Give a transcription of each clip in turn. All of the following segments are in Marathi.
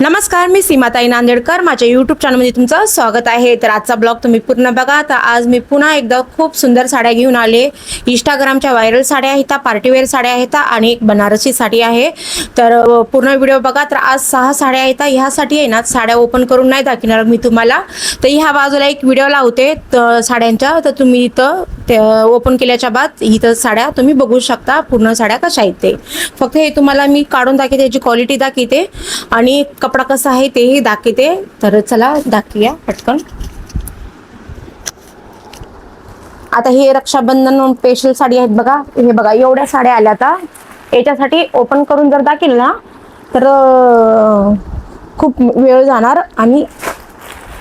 नमस्कार, मी सीमाताई नांदेडकर. माझ्या यूट्यूब चॅनलमध्ये तुमचं स्वागत आहे. तर आजचा ब्लॉग तुम्ही पूर्ण बघा. तर आज मी पुन्हा एकदा खूप सुंदर साड्या घेऊन आले. इंस्टाग्रामच्या व्हायरल साड्या आहेत, पार्टीवेअर साड्या आहेत आणि एक बनारसी साडी आहे. तर पूर्ण व्हिडिओ बघा. तर आज 6 साड्या आहेत. ह्यासाठी आहे ना, साड्या ओपन करून नाही दाखवणार मी तुम्हाला. तर ह्या बाजूला एक व्हिडिओ लावते साड्यांचा. तर तुम्ही इथं ओपन केल्याच्या बाद इथं साड्या तुम्ही बघू शकता पूर्ण साड्या कशा आहेत ते. फक्त हे तुम्हाला मी काढून दाखवते, याची क्वालिटी दाखवते आणि कपडा कसा आहे तेही दाखवते. तर चला दाखवूया पटकन. आता हे रक्षाबंधन स्पेशल साडी आहेत बघा. हे बघा एवढ्या साड्या आल्या. आता याच्यासाठी ओपन करून जर दाखवलं ना तर खूप वेळ जाणार आणि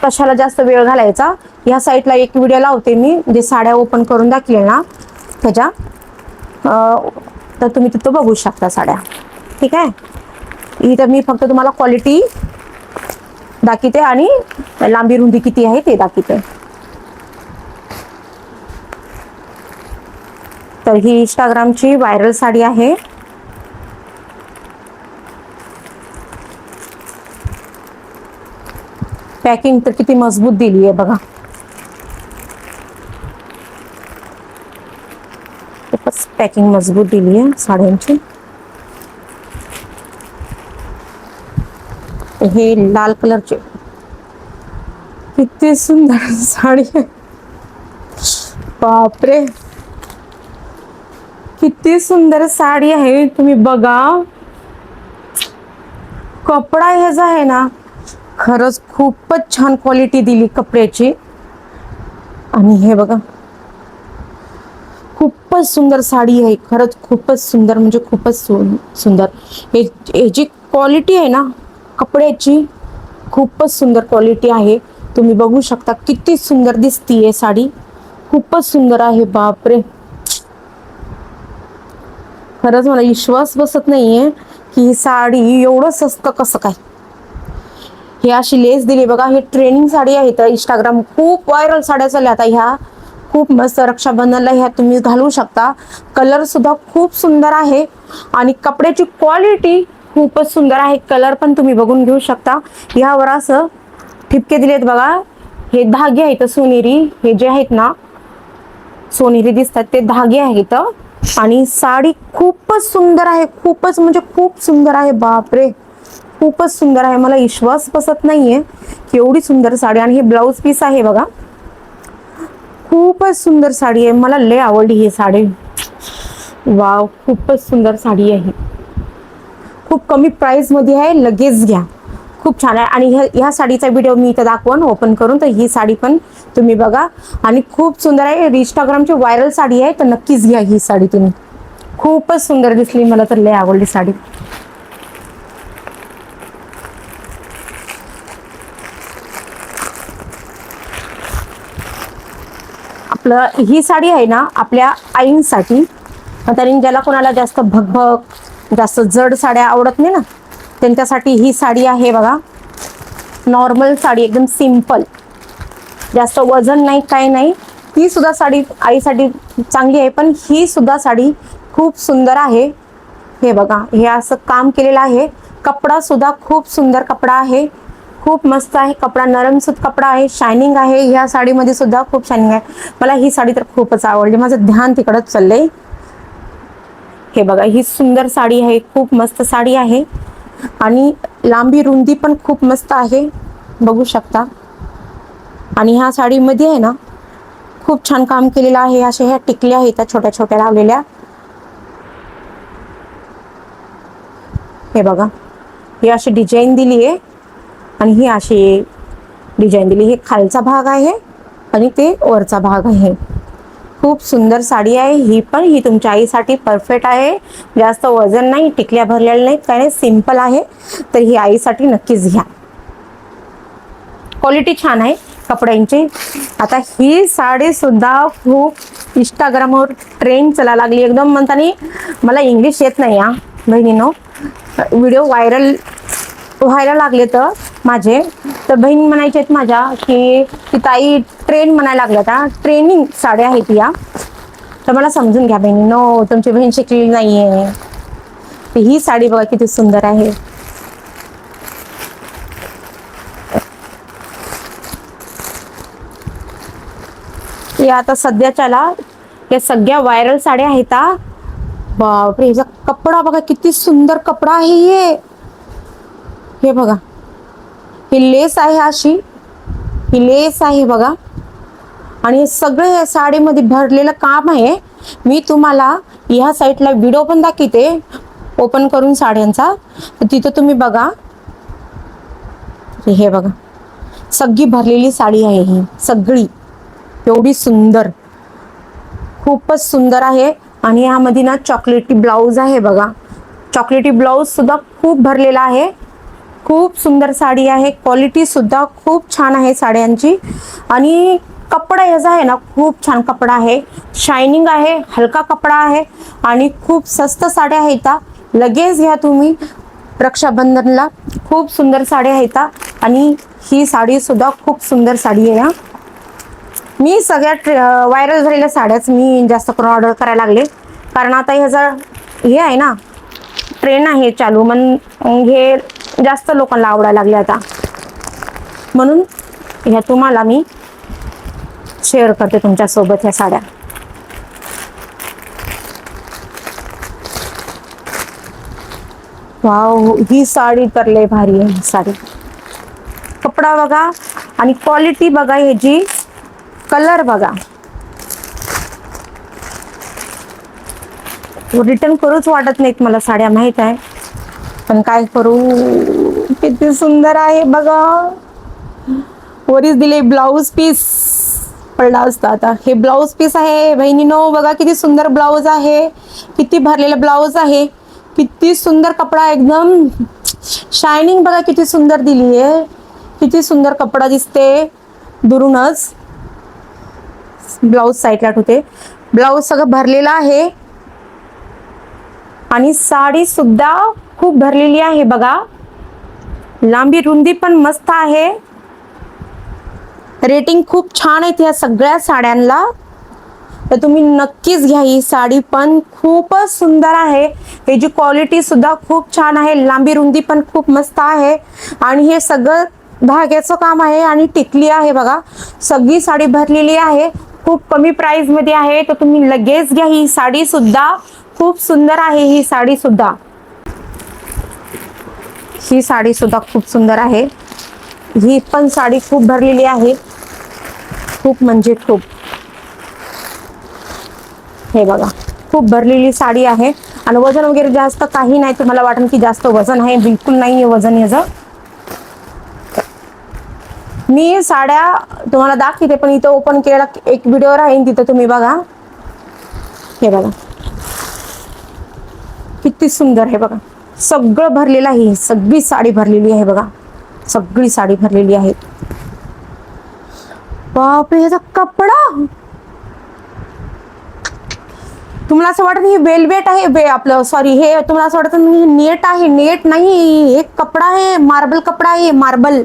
कशाला जास्त वेळ घालायचा. या साईडला एक व्हिडिओ लावते मी, जे साड्या ओपन करून दाखवले ना त्याच्या, तर तुम्ही तिथं बघू शकता साड्या. ठीक आहे. इथं मी फक्त तुम्हाला क्वालिटी दाखवते आणि लांबी रुंदी किती आहे ते दाखवते. तर ही इंस्टाग्रामची व्हायरल साडी आहे. पॅकिंग तर किती मजबूत दिली आहे बघा. खूपच पॅकिंग मजबूत दिली आहे साड्यांची. हे लाल कलरचे किती सुंदर साडी आहे. बापरे, किती सुंदर साडी आहे. तुम्ही बघा, कपडा ह्याचा आहे ना खरंच खूपच छान क्वालिटी दिली कपड्याची. आणि हे बघा खूपच सुंदर साडी आहे. खरंच खूपच सुंदर, म्हणजे खूपच सुंदर. ह्याची क्वालिटी आहे ना कपड्याची, खूपच सुंदर क्वालिटी आहे. तुम्ही बघू शकता किती सुंदर दिसतीये साडी. खूपच सुंदर आहे. बापरे, खरंच मला विश्वास बसत नाहीये की ही साडी एवढं स्वस्त कसं काय. हे अशी लेस दिली बघा. हे ट्रेनिंग साडी आहे. तर इंस्टाग्राम खूप व्हायरल साड्या चालल्या आता ह्या. खूप मस्त रक्षाबंधनला ह्या तुम्ही घालू शकता. कलर सुद्धा खूप सुंदर आहे आणि कपड्याची क्वालिटी खूपच सुंदर आहे. कलर पण तुम्ही बघून घेऊ शकता. ह्यावर असं ठिपके दिलेत बघा. हे धागे आहेत सोनेरी, हे जे आहेत ना सोनेरी दिसतात ते धागे आहेत. आणि साडी खूपच सुंदर आहे. खूपच म्हणजे खूप सुंदर आहे. बापरे, खूपच सुंदर आहे. मला विश्वास बसत नाहीये की एवढी सुंदर साडी. आणि हे ब्लाउज पीस आहे बघा. खूपच सुंदर साडी आहे. मला लय आवडली ही साडी. वाव, खूपच सुंदर साडी आहे. खूप कमी प्राइस मध्ये आहे. लगेच घ्या. खूप छान आहे. आणि ह्या साडीचा व्हिडिओ मी इथं दाखवून ओपन करून. तर ही साडी पण तुम्ही बघा आणि खूप सुंदर आहे. इंस्टाग्रामची व्हायरल साडी आहे. तर नक्कीच घ्या ही साडी तुम्ही. खूपच सुंदर दिसली. मला तर लय आवडली साडी. आपलं ही साडी आहे ना आपल्या आईंसाठी. तरी ज्याला कोणाला जास्त भगभग जास्त जड साड्या आवडत नाही ना त्यांच्यासाठी ही साडी आहे बघा. नॉर्मल साडी, एकदम सिंपल, जास्त वजन नाही काही नाही. ही सुद्धा साडी आईसाठी चांगली आहे. पण ही सुद्धा साडी खूप सुंदर आहे. हे बघा, हे असं काम केलेलं आहे. कपडा सुद्धा खूप सुंदर कपडा आहे. खूप मस्त आहे कपडा. नरम सुत कपडा आहे. शायनिंग आहे. ह्या साडीमध्ये सुद्धा खूप शायनिंग आहे. मला ही साडी तर खूपच आवडली. माझं ध्यान तिकडच चाललंय. हे बघा, ही सुंदर साडी आहे. खूप मस्त साडी आहे आणि लांबी रुंदी पण खूप मस्त आहे. बघू शकता. आणि ह्या साडीमध्ये आहे ना खूप छान काम केलेलं आहे. अशा ह्या टिकल्या आहेत छोट्या छोट्या लावलेल्या. हे बघा, ही अशी डिझाईन दिली आहे आणि ही अशी डिझाईन दिली. हे खालचा भाग आहे आणि ते वरचा भाग आहे. खूप सुंदर साडी आहे ही पण. ही तुमच्या आईसाठी परफेक्ट आहे. जास्त वजन नाही, टिकल्या भरलेल्या नाहीत, काय नाही, सिंपल आहे. तर ही आईसाठी नक्कीच घ्या. क्वालिटी छान आहे कपड्यांची. आता ही साडी सुद्धा खूप इंस्टाग्रामवर ट्रेंड चालायला लागली. एकदम म्हणताना मला इंग्लिश येत नाही हा बहिणीनो. व्हिडिओ व्हायरल व्हायला लागले तर माझे, तर बहीण म्हणायचे आहेत माझ्या की ताई ट्रेंड म्हणायला लागल्या. आता ट्रेनिंग साड्या आहेत या. तर मला समजून घ्या बहिणी, नो तुमची बहीण शिकलेली नाहीये. ही साडी बघा किती सुंदर आहे. या आता सध्याच्याला या सगळ्या व्हायरल साड्या आहेत हा. बापरे, ह्याचा कपडा बघा किती सुंदर कपडा आहे. हे बघा, ही लेस आहे अशी, ही लेस आहे बघा. आणि सगळे या साडीमध्ये भरलेलं काम आहे. मी तुम्हाला ह्या साईडला व्हिडिओ पण दाखवते ओपन करून साड्यांचा, तर तिथं तुम्ही बघा. हे बघा, सगळी भरलेली साडी आहे ही, सगळी एवढी सुंदर, खूपच सुंदर आहे. आणि यामध्ये ना चॉकलेटी ब्लाऊज आहे बघा. चॉकलेटी ब्लाऊज सुद्धा खूप भरलेला आहे. खूप सुंदर साडी आहे. क्वालिटी सुद्धा खूप छान आहे साड्यांची. आणि कपडा याचा आहे ना, खूप छान कपडा आहे. शायनिंग आहे, हलका कपडा आहे. आणि खूप स्वस्त साड्या आहेत. लगेच घ्या तुम्ही रक्षाबंधनला. खूप सुंदर साड्या आहेत. आणि ही साडी सुद्धा खूप सुंदर साडी आहे. मी सगळ्यात व्हायरल झालेल्या साड्याच मी जास्त करून ऑर्डर करायला लागले, कारण आता ह्याचा हे आहे ना, ट्रेंड आहे चालू, मग हे जास्त लोकांना आवडायला लागले आता, म्हणून ह्या तुम्हाला मी शेअर करते तुमच्यासोबत ह्या साड्या. वाव, ही साडी तर लय भारी आहे. साडी कपडा बघा आणि क्वालिटी बघा, ह्याची कलर बघा. रिटर्न करूच वाटत नाहीत मला साड्या, माहित आहे, पण काय करू. किती सुंदर आहे बघा. वरीच दिले ब्लाऊज पीस, पडला असता आता. हे ब्लाऊज पीस आहे बहिणीनो, बघा किती सुंदर ब्लाऊज आहे. किती भरलेला ब्लाऊज आहे. किती सुंदर कपडा, एकदम शायनिंग बघा किती सुंदर दिली आहे. किती सुंदर कपडा दिसते दुरूनच. ब्लाऊज साईडला ठेवते. ब्लाऊज सगळं भरलेला आहे. आणि साडी सुद्धा खूप भरलेली आहे बघा. लांबी रुंदी पण मस्त आहे. रेटिंग खूप छान आहे या सगळ्या साड्यांना, तर तुम्ही नक्कीच घ्या. ही साडी पण खूपच सुंदर आहे. याची क्वालिटी सुद्धा खूप छान आहे. लांबी रुंदी पण खूप मस्त आहे. आणि हे सगळं धाग्याचं काम आहे आणि टिकली आहे बघा. सगळी साडी भरलेली आहे. खूप कमी प्राइस मध्ये आहे, तर तुम्ही लगेच घ्या. ही साडी सुद्धा खूप सुंदर आहे. ही साडी सुद्धा, ही साडी सुद्धा खूप सुंदर आहे. ही पण साडी खूप भरलेली आहे, खूप म्हणजे खूप. हे बघा, खूप भरलेली साडी आहे. आणि वजन वगैरे जास्त काही नाही. तुम्हाला वाटेल की जास्त वजन आहे, बिलकुल नाही आहे वजन याचं. मी साड्या तुम्हाला दाखवते, पण इथं ओपन केलेला एक व्हिडिओ राहील, तिथं तुम्ही बघा. हे बघा किती सुंदर आहे बघा. सगळं भरलेलं आहे. सगळी साडी भरलेली आहे बघा. सगळी साडी भरलेली आहे. बापरे, ह्याचा कपडा, तुम्हाला असं वाटत हे वेलवेट आहे आपलं, सॉरी, हे तुम्हाला असं वाटत नेट आहे. नेट नाही, हे कपडा आहे, मार्बल कपडा आहे, मार्बल.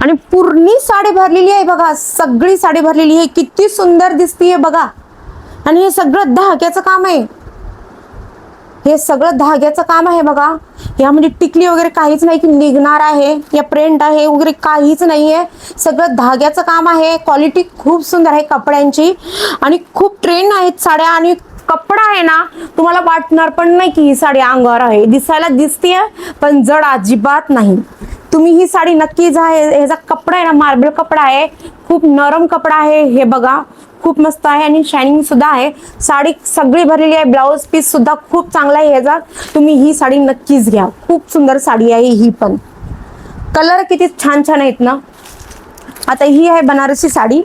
आणि पूर्ण साडी भरलेली आहे बघा. सगळी साडी भरलेली आहे. किती सुंदर दिसतीये बघा. आणि हे सगळं धाग्याचं काम आहे. हे सगळं धाग्याचं काम आहे बघा. यामध्ये टिकली वगैरे काहीच नाही की निघणार आहे, या प्रिंट आहे वगैरे काहीच नाहीये. सगळं धाग्याचं काम आहे. क्वालिटी खूप सुंदर आहे कपड्यांची. आणि खूप ट्रेंड आहेत साड्या. आणि कपडा आहे ना, तुम्हाला वाटणार पण नाही की ही साडी अंगावर आहे. दिसायला दिसतीये, पण जड अजिबात नाही. तुम्ही ही साडी नक्की जा. ह्याचा कपडा आहे ना, मार्बल कपडा आहे. खूप नरम कपडा आहे. हे बघा, खूप मस्त आहे. आणि शायनिंग सुद्धा आहे. साडी सगळी भरलेली आहे. ब्लाऊज पीस सुद्धा खूप चांगला आहे ह्याचा. तुम्ही ही साडी नक्कीच घ्या. खूप सुंदर साडी आहे ही पण. कलर किती छान छान आहेत ना. आता ही आहे बनारसी साडी.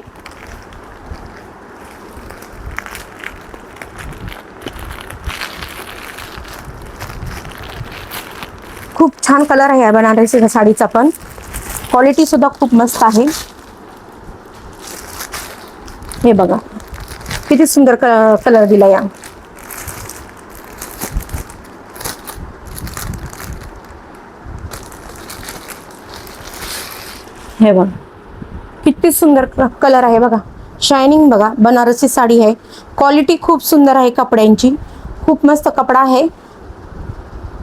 खूप छान कलर आहे या बनारसी साडीचा पण. क्वालिटी सुद्धा खूप मस्त आहे. हे बघा किती सुंदर कलर दिला या. हे बघा किती सुंदर कलर आहे बघा. शायनिंग बघा. बनारसी साडी आहे. क्वालिटी खूप सुंदर आहे कपड्यांची. खूप मस्त कपडा आहे.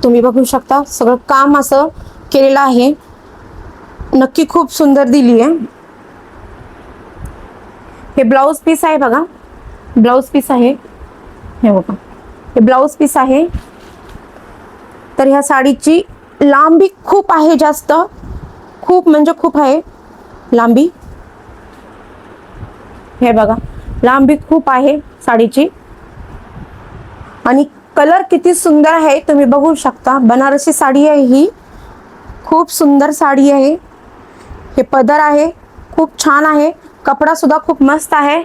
तुम्ही बघू शकता. सगळं काम असं केलेलं आहे. नक्की खूप सुंदर दिली आहे. हे ब्लाऊज पीस आहे बघा, ब्लाऊज पीस आहे हे बघा, हे ब्लाऊज पीस आहे. तर ह्या साडीची लांबी खूप आहे, जास्त खूप म्हणजे खूप आहे लांबी. हे बघा लांबी खूप आहे साडीची आणि कलर किती सुंदर आहे तुम्ही बघू शकता. बनारसी साडी आहे ही, खूप सुंदर साडी आहे. हे पदर आहे, खूप छान आहे. कपडा सुद्धा खूप मस्त आहे.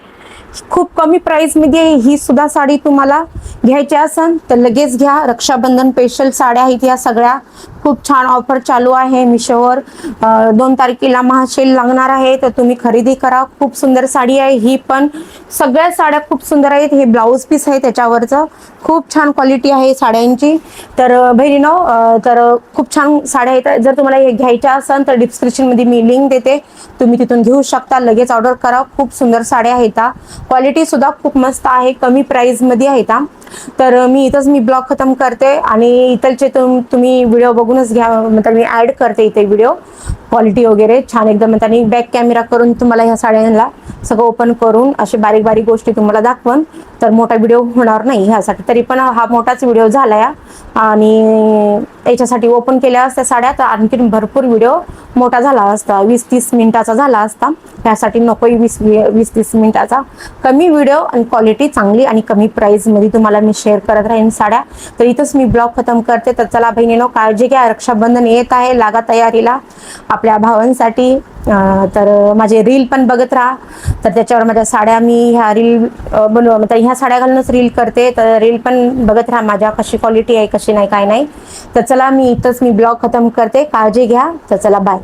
खूप कमी प्राइस मध्ये ही सुद्धा साडी तुम्हाला घ्यायची असेल तर लगेच घ्या. रक्षाबंधन स्पेशल साड्या आहेत या सगळ्या. खूप छान ऑफर चालू आहे मिशोवर. 2 तारखेला महासेल लागणार आहे, तर तुम्ही खरेदी करा. खूप सुंदर साडी आहे ही पण. सगळ्या साड्या खूप सुंदर आहेत. हे ब्लाऊज पीस आहे त्याच्यावरचं, खूप छान क्वालिटी आहे साड्यांची. तर बहिणीनो, तर खूप छान साड्या आहेत. जर तुम्हाला हे घ्यायच्या असेल तर डिस्क्रिप्शन मध्ये मी लिंक देते, तुम्ही तिथून घेऊ शकता. लगेच ऑर्डर करा. खूप सुंदर साड्या आहेत. क्वालिटी सुद्धा खूप मस्त आहे, कमी प्राइस मध्ये आहेत. तर मी इथंच ब्लॉग खतम करते आणि इथलचे तुम्ही व्हिडिओ बघूनच घ्या. म्हणजे मी ऍड करते इथे व्हिडिओ, क्वालिटी वगैरे छान एकदम. आणि बॅक कॅमेरा करून तुम्हाला ह्या साड्यांना सगळं ओपन करून असे बारीक बारीक गोष्टी तुम्हाला दाखवन. तर मोठा व्हिडिओ होणार नाही ह्यासाठी, तरी पण हा मोठाच व्हिडिओ झाला या. आणि याच्यासाठी ओपन केल्या असत्या साड्या तर आणखीन भरपूर व्हिडिओ मोठा झाला असता, 20-30 मिनिटाचा झाला असता. त्यासाठी नको 20-30 मिनिटाचा. कमी व्हिडिओ आणि क्वालिटी चांगली आणि कमी प्राइस मध्ये तुम्हाला मी शेअर करत राहीन साड्या. तर इथंच मी ब्लॉग खतम करते. तर चला बहिणीनो, काळजी घ्या. रक्षाबंधन येत आहे, लागा तयारीला आपल्या भावांसाठी. तर माझे रील पण बघत राहा. तर त्याच्यावर माझ्या साड्या मी ह्या रील म्हणजे ह्या साड्या घालूनच रील करते. तर रील पण बघत राहा माझ्या, कशी क्वालिटी आहे कशी नाही काय नाही. तर चला मी इथंच ब्लॉग खतम करते. काळजी घ्या. तर चला बाय.